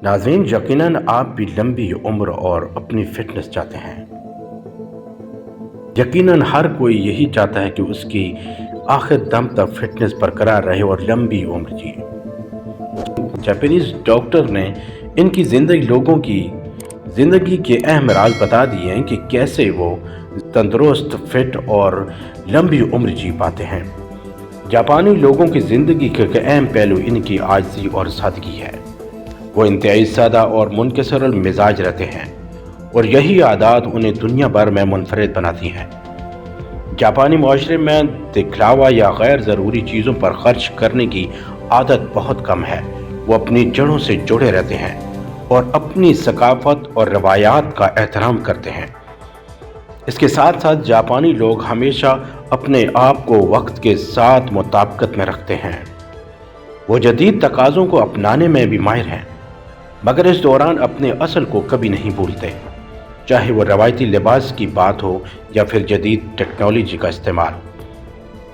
नाज़रीन, यकीनन आप भी लंबी उम्र और अपनी फिटनेस चाहते हैं। यकीनन हर कोई यही चाहता है कि उसकी आखिर दम तक फिटनेस बरकरार रहे और लंबी उम्र जिए। जापानीज डॉक्टर ने इनकी लोगों की ज़िंदगी के अहम राज बता दिए हैं कि कैसे वो तंदुरुस्त, फिट और लंबी उम्र जी पाते हैं। जापानी लोगों की ज़िंदगी के अहम पहलू इनकी आजिज़ी और सादगी है। वो इंतहाई सादा और मुनकसर मिजाज रहते हैं और यही आदत उन्हें दुनिया भर में मुनफरिद बनाती हैं। जापानी माशरे में दिखलावा या गैर ज़रूरी चीज़ों पर खर्च करने की आदत बहुत कम है। वो अपनी जड़ों से जुड़े रहते हैं और अपनी सकाफत और रवायात का एहतराम करते हैं। इसके साथ साथ जापानी लोग हमेशा अपने आप को वक्त के साथ मुताबिकत में रखते हैं। वो जदीद तकाज़ों को अपनाने में भी माहिर हैं, मगर इस दौरान अपने असल को कभी नहीं भूलते, चाहे वो रवायती लिबास की बात हो या फिर जदीद टेक्नोलॉजी का इस्तेमाल।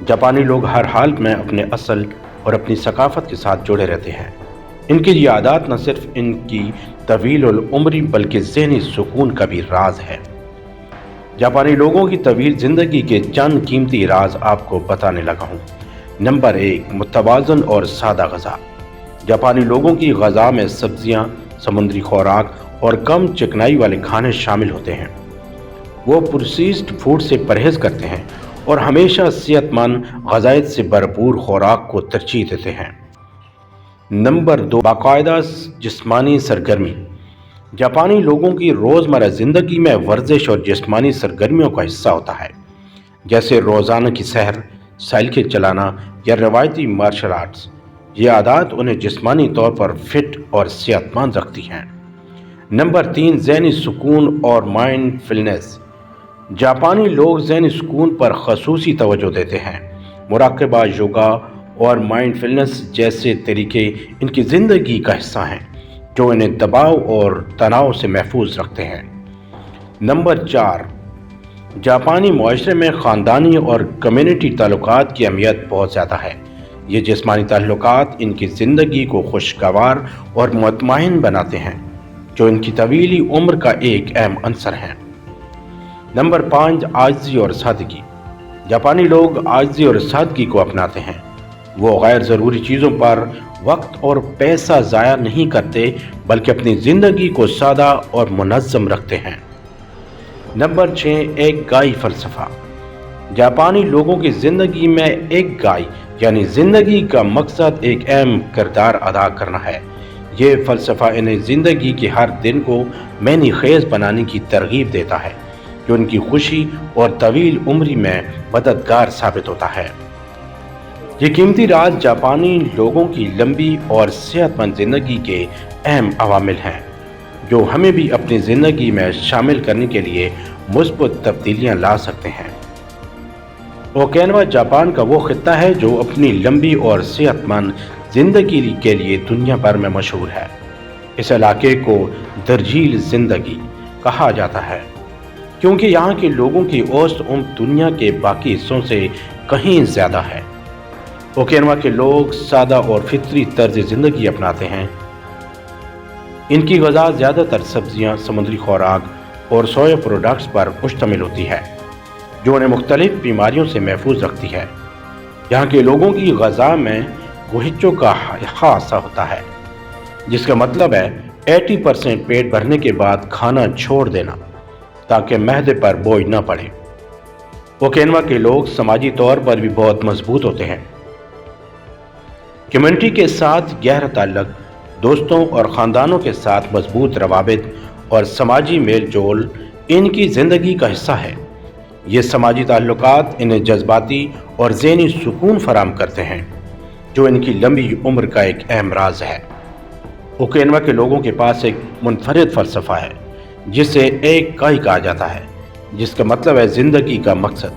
जापानी लोग हर हाल में अपने असल और अपनी सकाफत के साथ जुड़े रहते हैं। इनकी ये आदत न सिर्फ इनकी तवील उम्री बल्कि ज़हनी सुकून का भी राज है। जापानी लोगों की तवील ज़िंदगी के चंद कीमती राज आपको बताने लगा हूँ। नंबर 1, मुतवाज़न और सादा ग़ज़ा। जापानी लोगों की ग़ज़ा में सब्जियाँ, समुद्री खुराक और कम चिकनाई वाले खाने शामिल होते हैं। वो प्रोसेस्ड फूड से परहेज़ करते हैं और हमेशा सेहतमंद ग़ज़ाइयत से भरपूर खुराक को तरजीह देते हैं। नंबर 2, बाकायदा जिस्मानी सरगर्मी। जापानी लोगों की रोज़मर्रा ज़िंदगी में वर्जिश और जिस्मानी सरगर्मियों का हिस्सा होता है, जैसे रोज़ाना की सैर, साइकिल चलाना या रवायती मार्शल आर्ट्स। ये आदत उन्हें जिस्मानी तौर पर फिट और सेहतमंद रखती हैं। नंबर 3, ज़हनी सुकून और माइंडफुलनेस। जापानी लोग ज़हनी सुकून पर ख़ुसूसी तवज्जो देते हैं। मुराक़बा, योगा और माइंडफुलनेस जैसे तरीके इनकी ज़िंदगी का हिस्सा हैं, जो इन्हें दबाव और तनाव से महफूज रखते हैं। नंबर 4, जापानी माशरे में ख़ानदानी और कम्युनिटी ताल्लुकात की अहमियत बहुत ज़्यादा है। ये जिस्मानी ताल्लुकात इनकी ज़िंदगी को खुशगवार और मुतमईन बनाते हैं, जो इनकी तवीली उम्र का एक अहम अंसर है। नंबर 5, आजिज़ी और सादगी। जापानी लोग आजिज़ी और सादगी को अपनाते हैं। वो गैर ज़रूरी चीज़ों पर वक्त और पैसा ज़ाया नहीं करते, बल्कि अपनी ज़िंदगी को सादा और मुनज़्ज़म रखते हैं। नंबर 6, एक गाई फ़लसफ़ा। जापानी लोगों की ज़िंदगी में एक गाय यानी ज़िंदगी का मकसद एक अहम किरदार अदा करना है। ये फ़लसफ़ा इन्हें ज़िंदगी के हर दिन को मैनी खेज़ बनाने की तरगीब देता है, जो उनकी खुशी और तवील उम्री में मददगार साबित होता है। ये कीमती राज जापानी लोगों की लंबी और सेहतमंद ज़िंदगी के अहम अवामिल हैं, जो हमें भी अपनी ज़िंदगी में शामिल करने के लिए मुस्बत तब्दीलियाँ ला सकते हैं। ओकिनावा जापान का वो खित्ता है जो अपनी लंबी और सेहतमंद ज़िंदगी के लिए दुनिया भर में मशहूर है। इस इलाके को दर्जील ज़िंदगी कहा जाता है, क्योंकि यहाँ के लोगों की औसत उम्र दुनिया के बाकी हिस्सों से कहीं ज़्यादा है। ओकिनावा के लोग सादा और फितरी तर्ज ज़िंदगी अपनाते हैं। इनकी ग़ज़ा ज़्यादातर सब्जियाँ, समुद्री खुराक और सोया प्रोडक्ट्स पर मुश्तमिल होती है, जो उन्हें मुख्तलिफ बीमारियों से महफूज रखती है। यहाँ के लोगों की ग़ज़ा में गोहिचो का हासा होता है, जिसका मतलब है 80% पेट भरने के बाद खाना छोड़ देना, ताकि महदे पर बोझ न पड़े। ओकिनावा के लोग समाजी तौर पर भी बहुत मजबूत होते हैं। कम्युनिटी के साथ गहरा ताल्लुक, दोस्तों और ख़ानदानों के साथ मजबूत रवाबित और समाजी मेल जोल इनकी ज़िंदगी का हिस्सा है। ये समाजी ताल्लुकात इन्हें जज्बाती और ज़हनी सुकून फराहम करते हैं, जो इनकी लंबी उम्र का एक अहम राज है। ओकिनावा के लोगों के पास एक मुनफरिद फ़लसफ़ा है, जिसे एक काई कहा जाता है, जिसका मतलब है ज़िंदगी का मकसद।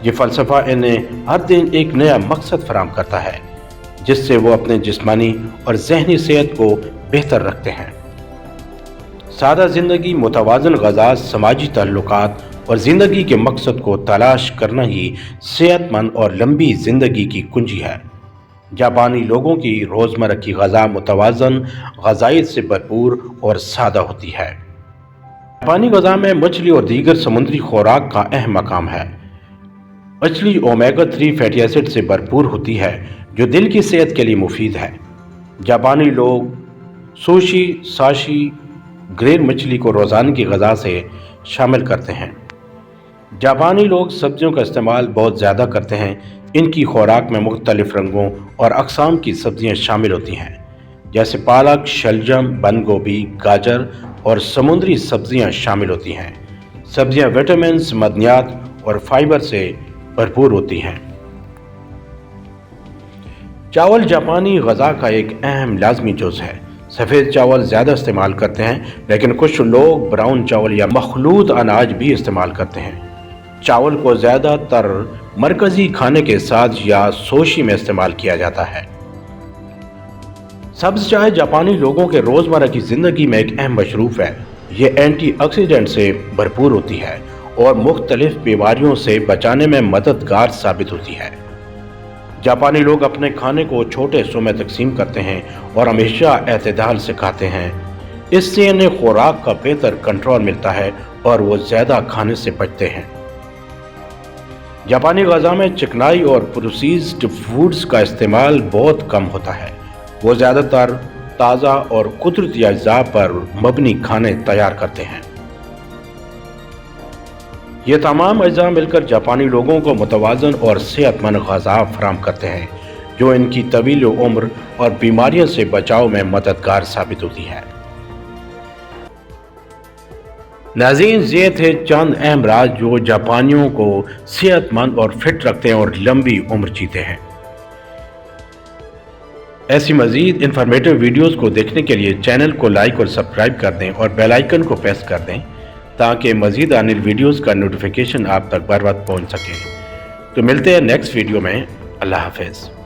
ये फ़लसफ़ा इन्हें हर दिन एक नया मकसद फराहम करता है, जिससे वो अपने जिस्मानी और ज़हनी सेहत को बेहतर रखते हैं। सादा ज़िंदगी, मुतवाज़न ग़ज़ा, समाजी ताल्लुकात और ज़िंदगी के मकसद को तलाश करना ही सेहतमंद और लंबी ज़िंदगी की कुंजी है। जापानी लोगों की रोज़मर्रा की ग़िज़ा मुतवाज़न, ग़ज़ाइयत से भरपूर और सादा होती है। जापानी ग़िज़ा में मछली और दीगर समुद्री खुराक का अहम मकाम है। मछली ओमेगा 3 फैटी एसिड से भरपूर होती है जो दिल की सेहत के लिए मुफीद है। जापानी लोग सुशी, साशी, ग्रिल मछली को रोज़ाना की ग़िज़ा से शामिल करते हैं। जापानी लोग सब्जियों का इस्तेमाल बहुत ज़्यादा करते हैं। इनकी खुराक में मुख्तलिफ़ रंगों और अक़साम की सब्ज़ियाँ शामिल होती हैं, जैसे पालक, शलजम, बंद गोभी, गाजर और समुद्री सब्ज़ियाँ शामिल होती हैं। सब्ज़ियाँ विटामिन, मदनियात और फाइबर से भरपूर होती हैं। चावल जापानी ग़िज़ा का एक अहम लाज़मी जुज़ है। सफ़ेद चावल ज़्यादा इस्तेमाल करते हैं, लेकिन कुछ लोग ब्राउन चावल या मखलूत अनाज भी इस्तेमाल करते हैं। चावल को ज़्यादातर मरकज़ी खाने के साथ या सोशी में इस्तेमाल किया जाता है। सब्ज़ चाय जापानी लोगों के रोज़मर्रा की ज़िंदगी में एक अहम मशरूफ़ है। ये एंटीऑक्सीडेंट से भरपूर होती है और मुख्तलिफ़ बीमारियों से बचाने में मददगार साबित होती है। जापानी लोग अपने खाने को छोटे हिस्सों में तकसीम करते हैं और हमेशा एतदाल से खाते हैं। इससे इन्हें खुराक का बेहतर कंट्रोल मिलता है और वो ज़्यादा खाने से बचते हैं। जापानी ग़िज़ा में चिकनाई और प्रोसेस्ड फूड्स का इस्तेमाल बहुत कम होता है। वो ज़्यादातर ताज़ा और कुदरती अज्जा पर मबनी खाने तैयार करते हैं। ये तमाम अज्जा मिलकर जापानी लोगों को मुतवाज़न और सेहतमंद ग़िज़ा फराहम करते हैं, जो इनकी तवील उम्र और बीमारियों से बचाव में मददगार साबित होती है। नाज़रीन, ये थे चंद अहम राज जो जापानियों को सेहतमंद और फिट रखते हैं और लंबी उम्र जीते हैं। ऐसी मज़ीद इंफॉर्मेटिव वीडियोस को देखने के लिए चैनल को लाइक और सब्सक्राइब कर दें और बेल आइकन को प्रेस कर दें ताकि मज़ीद आने वाली वीडियोस का नोटिफिकेशन आप तक बर वक्त पहुँच सके। तो मिलते हैं नेक्स्ट वीडियो में। अल्लाह हाफ़िज़।